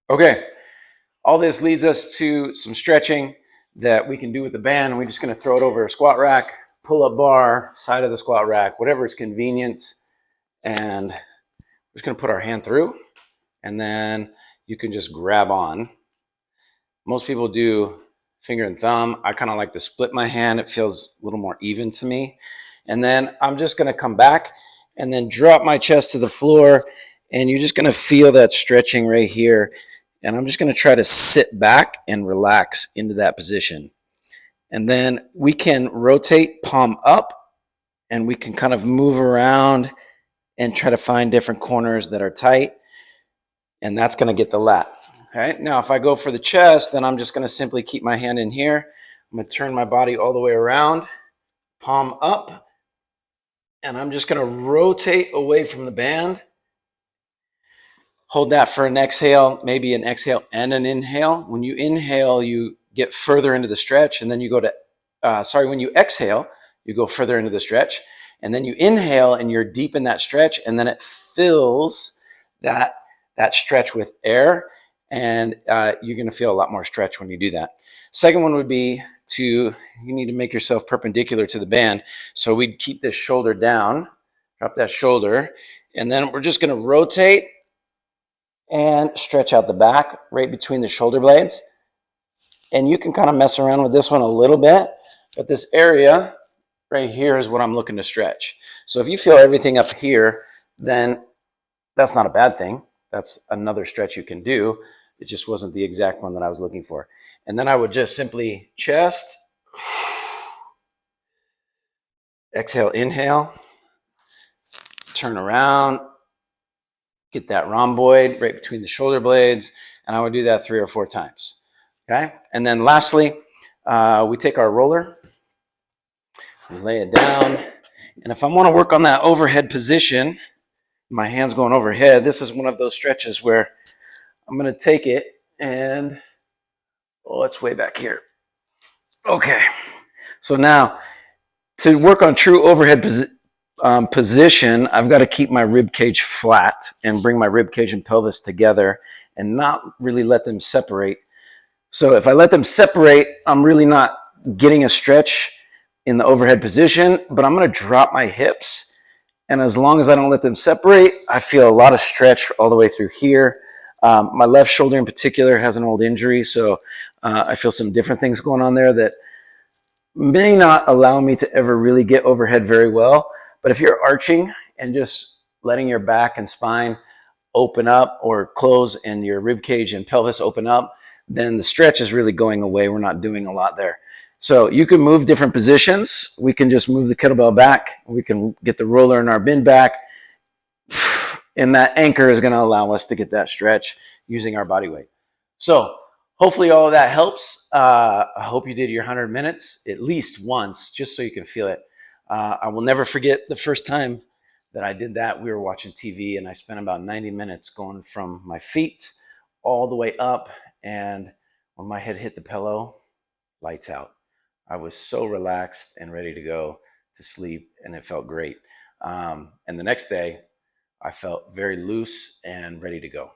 Okay, all this leads us to some stretching that we can do with the band. We're just going to throw it over a squat rack, pull-up bar, side of the squat rack, whatever is convenient. And we're just going to put our hand through, and then you can just grab on. Most people do finger and thumb. I kind of like to split my hand. It feels a little more even to me. And then I'm just going to come back and then drop my chest to the floor, and you're just going to feel that stretching right here. And I'm just going to try to sit back and relax into that position. And then we can rotate palm up, and we can kind of move around and try to find different corners that are tight. And that's going to get the lat. Okay. Now, if I go for the chest, then I'm just going to simply keep my hand in here. I'm going to turn my body all the way around, palm up, and I'm just going to rotate away from the band. Hold that for an exhale, maybe an exhale and an inhale. When you inhale, you get further into the stretch, and then you go to, when you exhale, you go further into the stretch, and then you inhale and you're deep in that stretch, and then it fills that stretch with air, and you're going to feel a lot more stretch when you do that. Second one would be you need to make yourself perpendicular to the band. So we'd keep this shoulder down, drop that shoulder, and then we're just going to rotate and stretch out the back right between the shoulder blades. And you can kind of mess around with this one a little bit, but this area right here is what I'm looking to stretch. So if you feel everything up here, then that's not a bad thing. That's another stretch you can do. It just wasn't the exact one that I was looking for. And then I would just simply chest, exhale, inhale, turn around, get that rhomboid right between the shoulder blades, and I would do that 3 or 4 times. Okay? And then lastly, we take our roller, we lay it down, and if I want to work on that overhead position, my hand's going overhead, this is one of those stretches where I'm going to take it and, it's way back here. Okay. So now, to work on true overhead position, I've got to keep my rib cage flat and bring my rib cage and pelvis together and not really let them separate. So if I let them separate, I'm really not getting a stretch in the overhead position, but I'm going to drop my hips. And as long as I don't let them separate, I feel a lot of stretch all the way through here. My left shoulder in particular has an old injury, so I feel some different things going on there that may not allow me to ever really get overhead very well. But if you're arching and just letting your back and spine open up or close and your rib cage and pelvis open up, then the stretch is really going away. We're not doing a lot there. So you can move different positions. We can just move the kettlebell back. We can get the roller and our bin back. And that anchor is going to allow us to get that stretch using our body weight. So hopefully all of that helps. I hope you did your 100 minutes at least once, just so you can feel it. I will never forget the first time that I did that. We were watching TV, and I spent about 90 minutes going from my feet all the way up. And when my head hit the pillow, lights out. I was so relaxed and ready to go to sleep, and it felt great. And the next day, I felt very loose and ready to go.